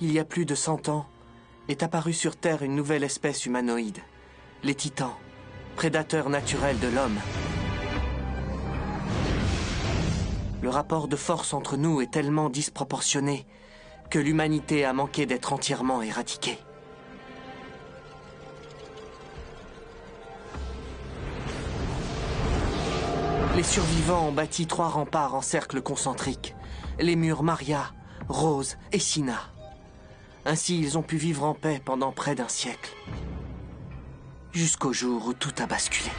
Il y a plus de 100 ans, est apparue sur Terre une nouvelle espèce humanoïde, les Titans, prédateurs naturels de l'homme. Le rapport de force entre nous est tellement disproportionné que l'humanité a manqué d'être entièrement éradiquée. Les survivants ont bâti 3 remparts en cercle concentrique, les murs Maria, Rose et Sina. Ainsi, ils ont pu vivre en paix pendant près d'1 siècle. Jusqu'au jour où tout a basculé.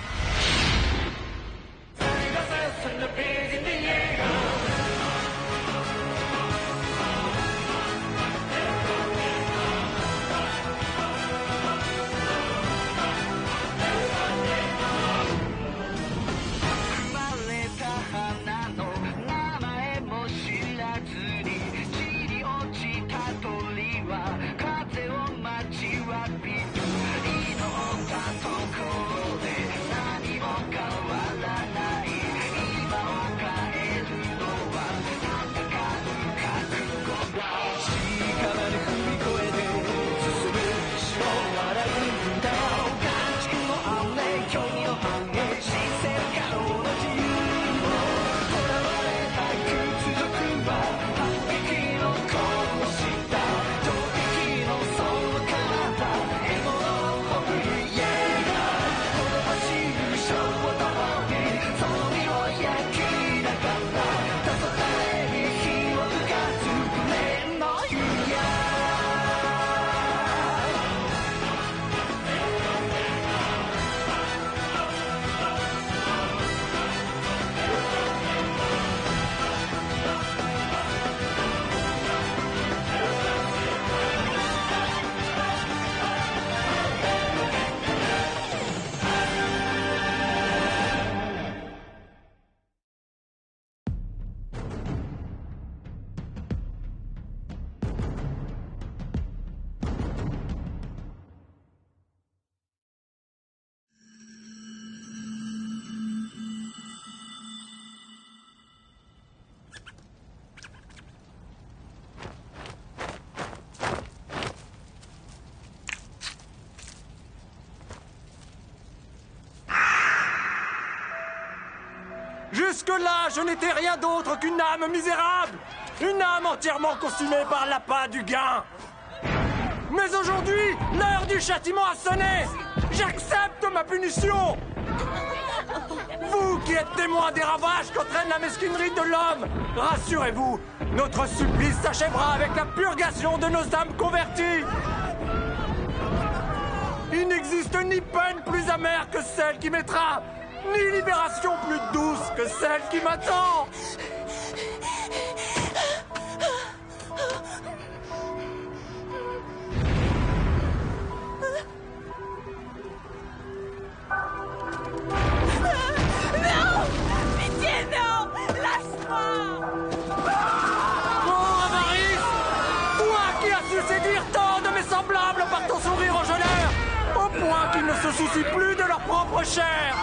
Jusque-là, je n'étais rien d'autre qu'une âme misérable. Une âme entièrement consumée par l'appât du gain. Mais aujourd'hui, l'heure du châtiment a sonné. J'accepte ma punition. Vous qui êtes témoins des ravages qu'entraîne la mesquinerie de l'homme, rassurez-vous, notre supplice s'achèvera avec la purgation de nos âmes converties. Il n'existe ni peine plus amère que celle qui mettra, ni libération plus douce que celle qui m'attend. Non! Pitié, non! Lâche-moi! Oh, Avaris! Toi qui as su séduire tant de mes semblables par ton sourire enjôleur, au point qu'ils ne se soucient plus de leur propre chair!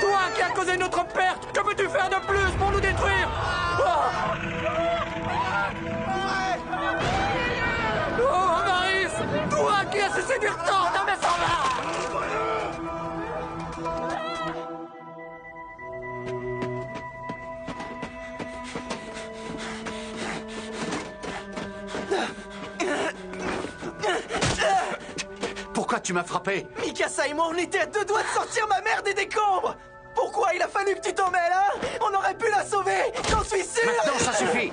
Toi qui as causé notre perte, que peux-tu faire de plus pour nous détruire? Oh, Avaris! Toi qui as su séduire tant de mes semblables! Pourquoi tu m'as frappé? Mikasa et moi, on était à 2 doigts de sortir ma mère des décombres! Pourquoi il a fallu que tu t'en mêles, hein? On aurait pu la sauver! J'en suis sûr! Maintenant, ça suffit!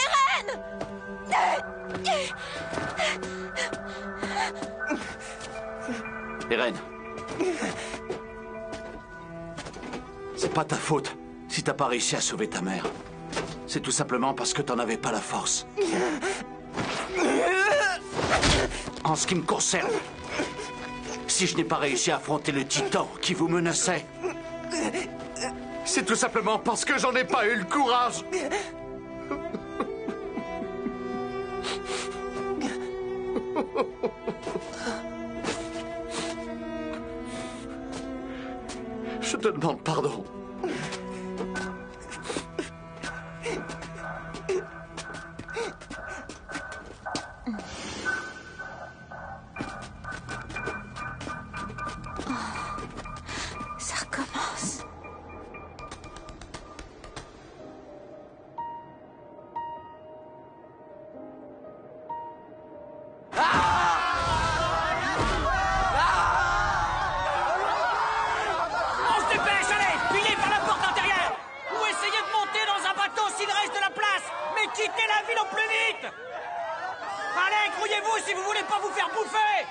Eren! Eren. C'est pas ta faute si t'as pas réussi à sauver ta mère. C'est tout simplement parce que t'en avais pas la force. En ce qui me concerne, si je n'ai pas réussi à affronter le titan qui vous menaçait, c'est tout simplement parce que j'en ai pas eu le courage. Je te demande pardon. quitter la ville au plus vite! Allez, grouillez-vous si vous voulez pas vous faire bouffer!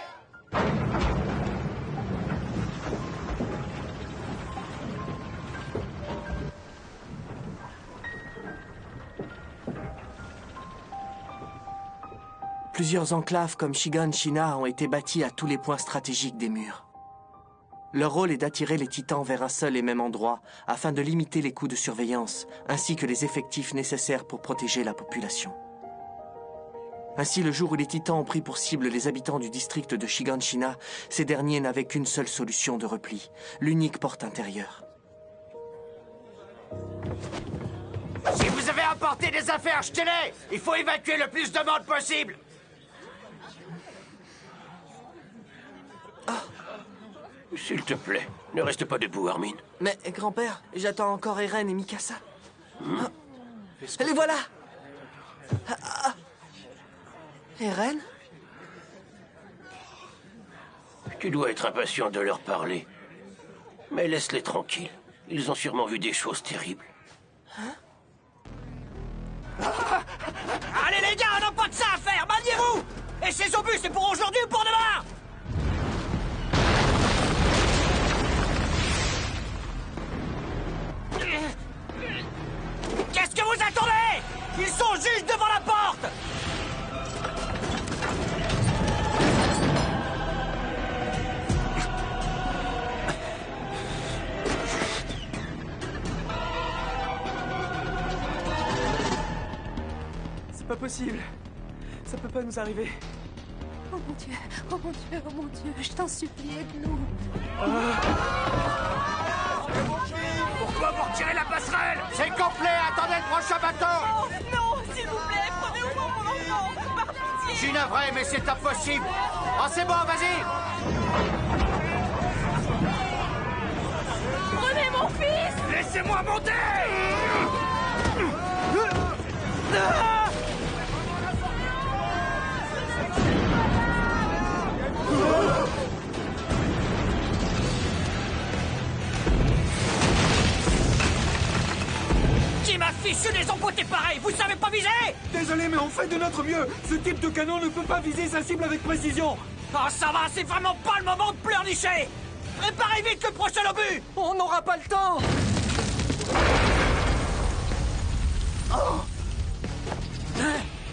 Plusieurs enclaves comme Shiganshina ont été bâties à tous les points stratégiques des murs. Leur rôle est d'attirer les titans vers un seul et même endroit afin de limiter les coûts de surveillance ainsi que les effectifs nécessaires pour protéger la population. Ainsi, le jour où les titans ont pris pour cible les habitants du district de Shiganshina, ces derniers n'avaient qu'une seule solution de repli, l'unique porte intérieure. Si vous avez apporté des affaires, jetez-les! Il faut évacuer le plus de monde possible! S'il te plaît, ne reste pas debout, Armin. Mais, grand-père, j'attends encore Eren et Mikasa. Les voilà! Eren? Tu dois être impatient de leur parler. Mais laisse-les tranquilles. Ils ont sûrement vu des choses terribles. Allez les gars, on n'a pas de ça à faire, maniez-vous! Et ces obus, c'est pour aujourd'hui ou pour demain? Qu'est-ce que vous attendez? Ils sont juste devant la porte! C'est pas possible. Ça peut pas nous arriver. Oh mon Dieu, oh mon Dieu, oh mon Dieu, je t'en supplie, aide-nous. Pourquoi vous retirez la passerelle? C'est complet, attendez le prochain bateau! Oh non, s'il vous plaît, prenez au moins mon enfant, par pitié. Je suis navré, mais c'est impossible! Oh, c'est bon, vas-y! Prenez mon fils. Laissez-moi monter! Qui m'a fichu des emboîtés pareils? Vous savez pas viser? Désolé, mais on fait de notre mieux. Ce type de canon ne peut pas viser sa cible avec précision. Oh, ça va, c'est vraiment pas le moment de pleurnicher! Préparez vite le prochain obus! On n'aura pas le temps.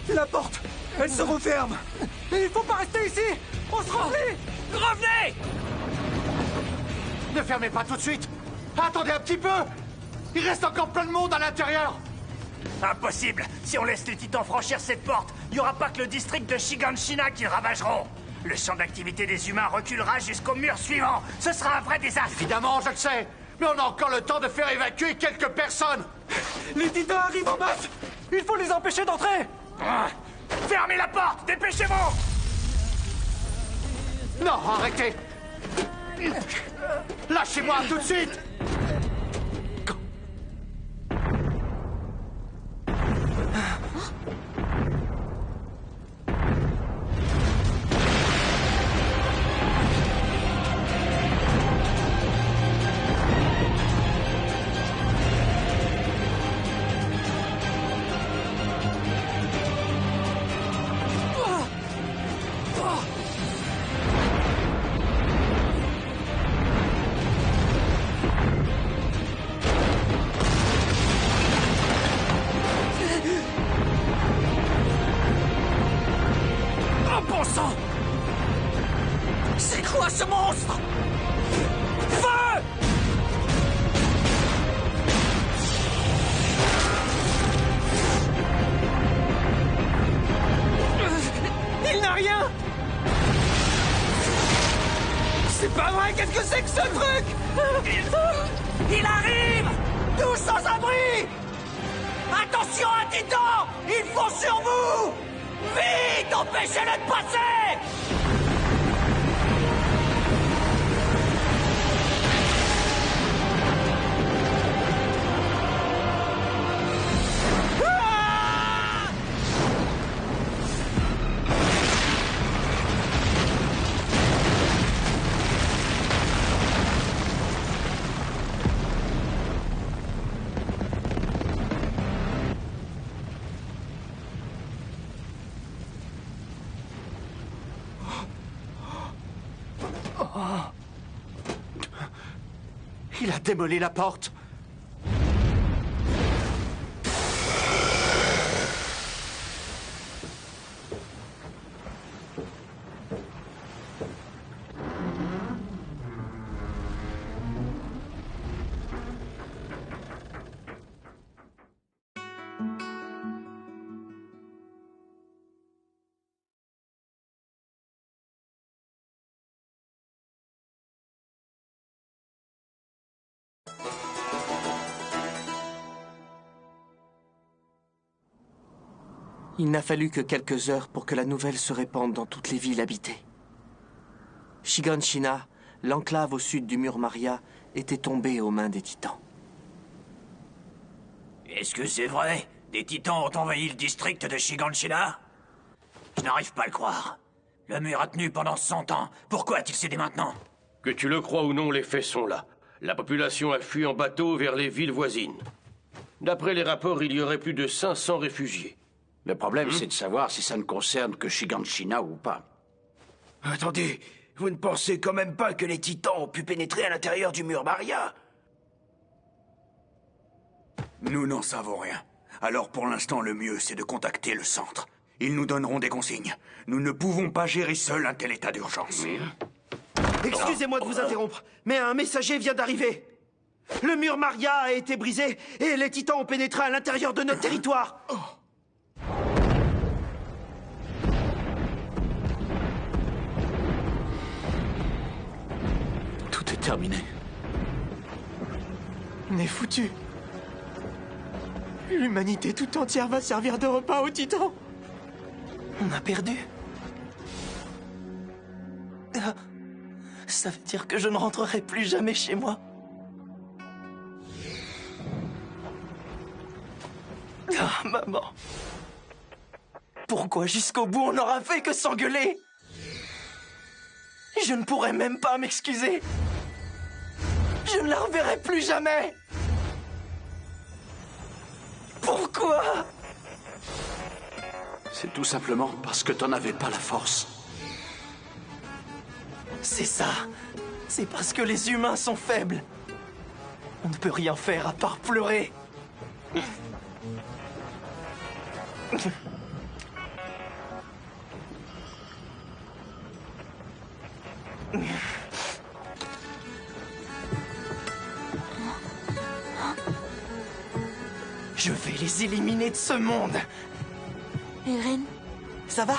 La porte, elle se referme. Il faut pas rester ici. On se replie. Revenez! Ne fermez pas tout de suite! Attendez un petit peu! Il reste encore plein de monde à l'intérieur! Impossible! Si on laisse les titans franchir cette porte, il n'y aura pas que le district de Shiganshina qu'ils ravageront! Le champ d'activité des humains reculera jusqu'au mur suivant! Ce sera un vrai désastre! Évidemment, je le sais! Mais on a encore le temps de faire évacuer quelques personnes! Les titans arrivent en masse. Il faut les empêcher d'entrer. Ah, fermez la porte! Dépêchez-vous! Non, arrêtez! Lâchez-moi tout de suite! Oh bon sang! C'est quoi ce monstre? Feu! Il n'a rien. C'est pas vrai. Qu'est-ce que c'est que ce truc? Il arrive! Tous sans abri! Attention, un titan! Ils font sur vous! Vite! Empêchez-le de passer! Ah! Il a démoli la porte. Il n'a fallu que quelques heures pour que la nouvelle se répande dans toutes les villes habitées. Shiganshina, l'enclave au sud du mur Maria, était tombée aux mains des titans. Est-ce que c'est vrai? Des titans ont envahi le district de Shiganshina? Je n'arrive pas à le croire. Le mur a tenu pendant 100 ans. Pourquoi a-t-il cédé maintenant? Que tu le crois ou non, les faits sont là. La population a fui en bateau vers les villes voisines. D'après les rapports, il y aurait plus de 500 réfugiés. Le problème, c'est de savoir si ça ne concerne que Shiganshina ou pas. Attendez, vous ne pensez quand même pas que les titans ont pu pénétrer à l'intérieur du mur Maria? Nous n'en savons rien. Alors pour l'instant, le mieux, c'est de contacter le centre. Ils nous donneront des consignes. Nous ne pouvons pas gérer seuls un tel état d'urgence. Excusez-moi de vous interrompre, mais un messager vient d'arriver. Le mur Maria a été brisé et les titans ont pénétré à l'intérieur de notre territoire. Tout est terminé. On est foutu. L'humanité tout entière va servir de repas aux titans. On a perdu. Ah, ça veut dire que je ne rentrerai plus jamais chez moi. Ah, maman. Pourquoi jusqu'au bout on n'aura fait que s'engueuler? Je ne pourrai même pas m'excuser. Je ne la reverrai plus jamais. Pourquoi? C'est tout simplement parce que t'en avais pas la force. C'est ça. C'est parce que les humains sont faibles. On ne peut rien faire à part pleurer. Je vais les éliminer de ce monde. Eren, Ça va?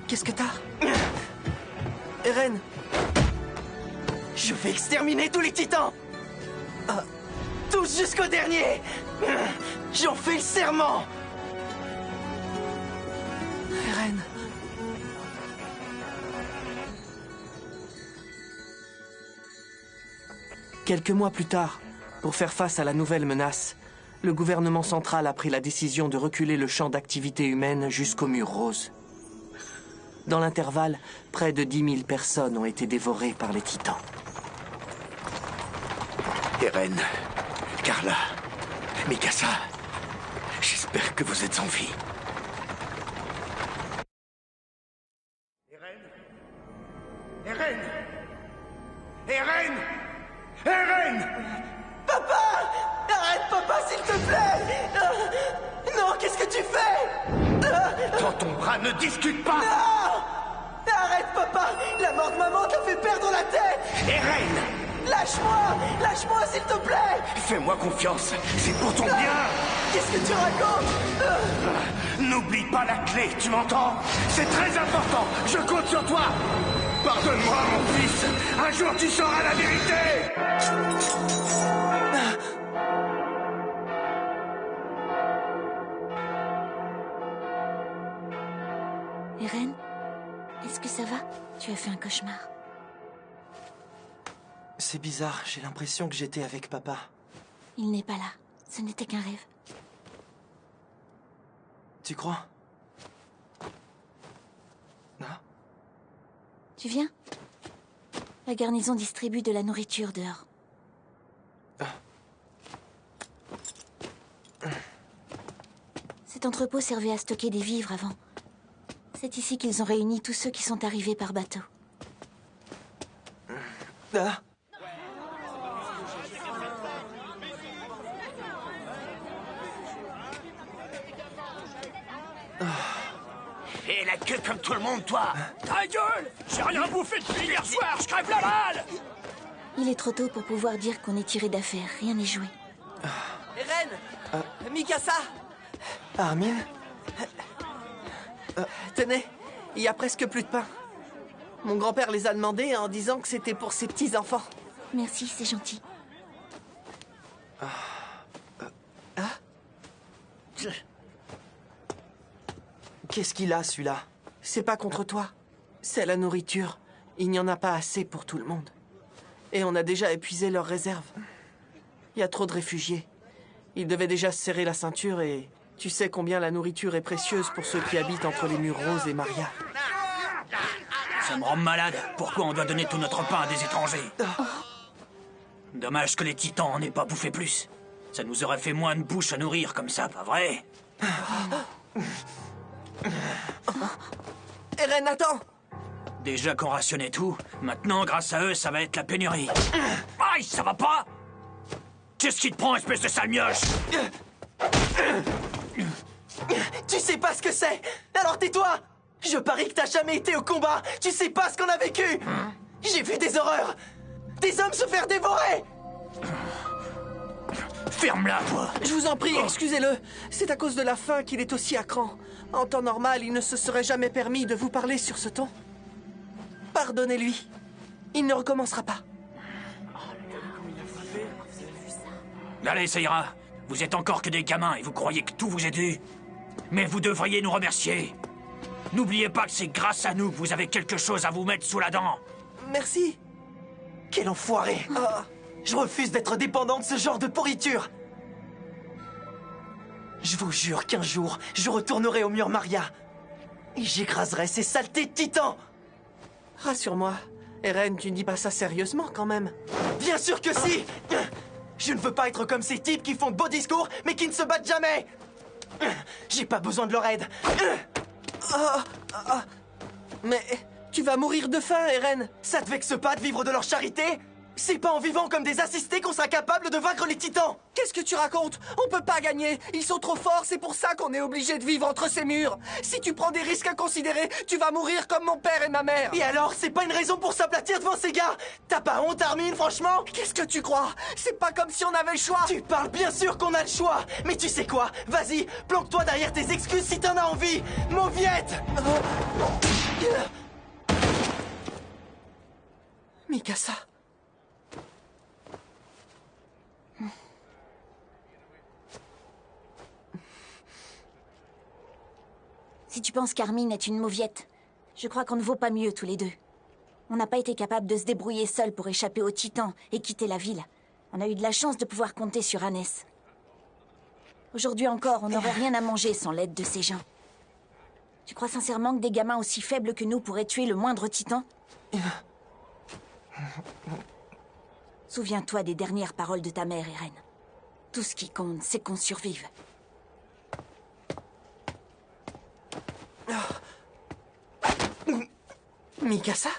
Qu'est-ce que t'as? Eren, Je vais exterminer tous les titans. Tous jusqu'au dernier. J'en fais le serment. Eren. Quelques mois plus tard, pour faire face à la nouvelle menace, le gouvernement central a pris la décision de reculer le champ d'activité humaine jusqu'au mur rose. Dans l'intervalle, près de 10 000 personnes ont été dévorées par les titans. Eren, Carla, Mikasa, j'espère que vous êtes en vie. Eren! Eren! Eren! Papa! Arrête, papa, s'il te plaît! Non, qu'est-ce que tu fais? Dans ton bras, ne discute pas! Non! Arrête, papa! La mort de maman t'a fait perdre la tête! Eren! Lâche-moi! Lâche-moi, s'il te plaît! Fais-moi confiance, c'est pour ton bien! Qu'est-ce que tu racontes? N'oublie pas la clé, tu m'entends? C'est très important, je compte sur toi! Pardonne-moi, mon fils! Un jour, tu sauras la vérité! Eren, est-ce que ça va? Tu as fait un cauchemar. C'est bizarre, j'ai l'impression que j'étais avec papa. Il n'est pas là. Ce n'était qu'un rêve. Tu crois? Non? Tu viens? La garnison distribue de la nourriture dehors. Cet entrepôt servait à stocker des vivres avant. C'est ici qu'ils ont réuni tous ceux qui sont arrivés par bateau. Ah. Et la queue comme tout le monde, toi. Ta gueule! J'ai rien bouffé depuis hier soir, je crève la balle! Il est trop tôt pour pouvoir dire qu'on est tiré d'affaire. Rien n'est joué. Eren! Mikasa! Armin? Tenez, il y a presque plus de pain. Mon grand-père les a demandés en disant que c'était pour ses petits-enfants. Merci, c'est gentil. Qu'est-ce qu'il a, celui-là? C'est pas contre toi. C'est la nourriture. Il n'y en a pas assez pour tout le monde. Et on a déjà épuisé leurs réserves. Il y a trop de réfugiés. Ils devaient déjà se serrer la ceinture et... Tu sais combien la nourriture est précieuse pour ceux qui habitent entre les murs Rose et Maria. Ça me rend malade. Pourquoi on doit donner tout notre pain à des étrangers? Dommage que les titans en aient pas bouffé plus. Ça nous aurait fait moins de bouche à nourrir comme ça, pas vrai? Eren, attends! Déjà qu'on rationnait tout, maintenant, grâce à eux, ça va être la pénurie. Aïe, ça va pas? Qu'est-ce qui te prend, espèce de sale mioche? Tu sais pas ce que c'est! Alors tais-toi! Je parie que t'as jamais été au combat! Tu sais pas ce qu'on a vécu! J'ai vu des horreurs! Des hommes se faire dévorer! Ferme-la, toi! Je vous en prie, excusez-le. C'est à cause de la faim qu'il est aussi à cran. En temps normal, il ne se serait jamais permis de vous parler sur ce ton. Pardonnez-lui. Il ne recommencera pas. Allez, ça ira. Vous êtes encore que des gamins et vous croyez que tout vous est dû. Mais vous devriez nous remercier. N'oubliez pas que c'est grâce à nous que vous avez quelque chose à vous mettre sous la dent. Merci. Quel enfoiré! Je refuse d'être dépendant de ce genre de pourriture! Je vous jure qu'un jour, je retournerai au mur Maria. Et j'écraserai ces saletés de titans! Rassure-moi. Eren, tu ne dis pas ça sérieusement quand même. Bien sûr que si! Je ne veux pas être comme ces types qui font de beaux discours, mais qui ne se battent jamais! J'ai pas besoin de leur aide! Mais tu vas mourir de faim, Eren. Ça te vexe pas de vivre de leur charité? C'est pas en vivant comme des assistés qu'on sera capable de vaincre les titans! Qu'est-ce que tu racontes? On peut pas gagner. Ils sont trop forts, c'est pour ça qu'on est obligé de vivre entre ces murs. Si tu prends des risques inconsidérés, tu vas mourir comme mon père et ma mère. Et alors, c'est pas une raison pour s'aplatir devant ces gars? T'as pas honte, Armin, franchement? Qu'est-ce que tu crois? C'est pas comme si on avait le choix. Tu parles bien sûr qu'on a le choix! Mais tu sais quoi? Vas-y, planque-toi derrière tes excuses si t'en as envie! Mauviette! Mikasa. Si tu penses qu'Armin est une mauviette, je crois qu'on ne vaut pas mieux tous les deux. On n'a pas été capable de se débrouiller seul pour échapper aux titans et quitter la ville. On a eu de la chance de pouvoir compter sur Hannes. Aujourd'hui encore, on n'aurait rien à manger sans l'aide de ces gens. Tu crois sincèrement que des gamins aussi faibles que nous pourraient tuer le moindre titan? Souviens-toi des dernières paroles de ta mère, Eren. Tout ce qui compte, c'est qu'on survive. Mikasa?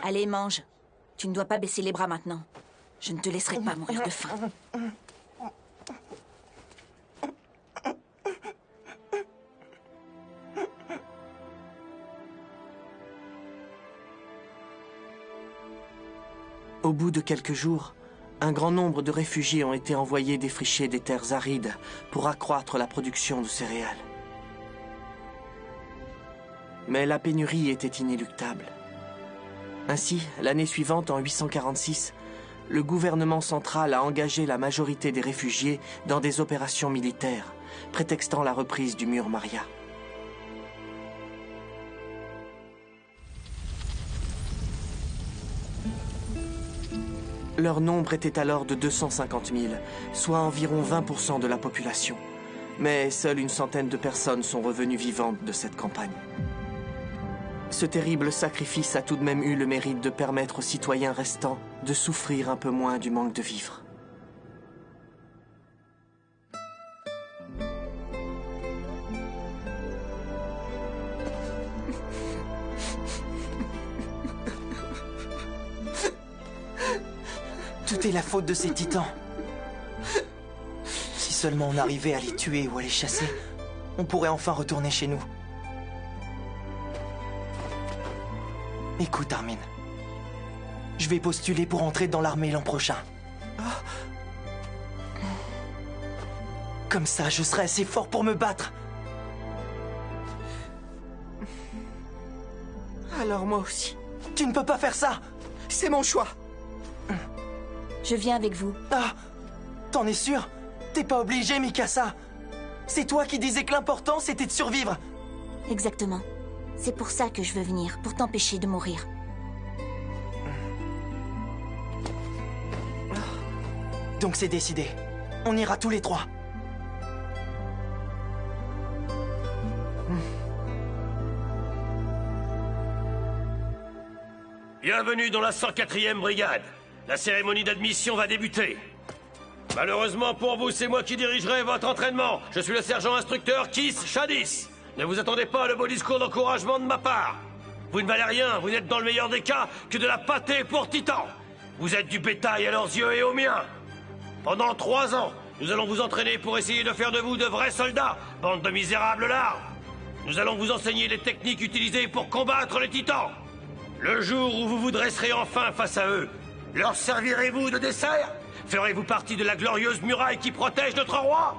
Allez, mange. Tu ne dois pas baisser les bras maintenant. Je ne te laisserai pas mourir de faim. Au bout de quelques jours, un grand nombre de réfugiés ont été envoyés défricher des terres arides pour accroître la production de céréales. Mais la pénurie était inéluctable. Ainsi, l'année suivante, en 846, le gouvernement central a engagé la majorité des réfugiés dans des opérations militaires, prétextant la reprise du mur Maria. Leur nombre était alors de 250 000, soit environ 20% de la population. Mais seule une centaine de personnes sont revenues vivantes de cette campagne. Ce terrible sacrifice a tout de même eu le mérite de permettre aux citoyens restants de souffrir un peu moins du manque de vivres. Tout est la faute de ces titans. Si seulement on arrivait à les tuer ou à les chasser, on pourrait enfin retourner chez nous. Écoute, Armin. Je vais postuler pour entrer dans l'armée l'an prochain. Comme ça, je serai assez fort pour me battre. Alors moi aussi. Tu ne peux pas faire ça. C'est mon choix. Je viens avec vous. Ah, t'en es sûr? T'es pas obligé, Mikasa. C'est toi qui disais que l'important, c'était de survivre. Exactement. C'est pour ça que je veux venir, pour t'empêcher de mourir. Donc c'est décidé. On ira tous les trois. Bienvenue dans la 104e brigade. La cérémonie d'admission va débuter. Malheureusement pour vous, c'est moi qui dirigerai votre entraînement. Je suis le sergent instructeur Kiss Shadis. Ne vous attendez pas à de beaux discours d'encouragement de ma part. Vous ne valez rien, vous n'êtes dans le meilleur des cas que de la pâtée pour Titan. Vous êtes du bétail à leurs yeux et aux miens. Pendant 3 ans, nous allons vous entraîner pour essayer de faire de vous de vrais soldats, bande de misérables larves. Nous allons vous enseigner les techniques utilisées pour combattre les titans. Le jour où vous vous dresserez enfin face à eux, leur servirez-vous de dessert? Ferez-vous partie de la glorieuse muraille qui protège notre roi?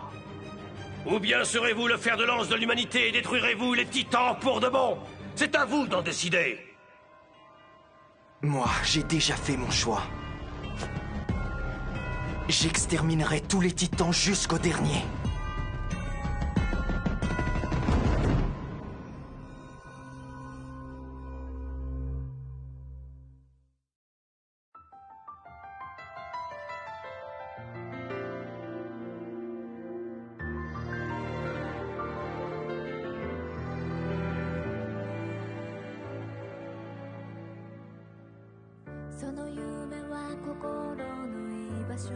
Ou bien serez-vous le fer de lance de l'humanité et détruirez-vous les titans pour de bon? C'est à vous d'en décider. Moi, j'ai déjà fait mon choix. J'exterminerai tous les titans jusqu'au dernier. «その夢は心の居場所」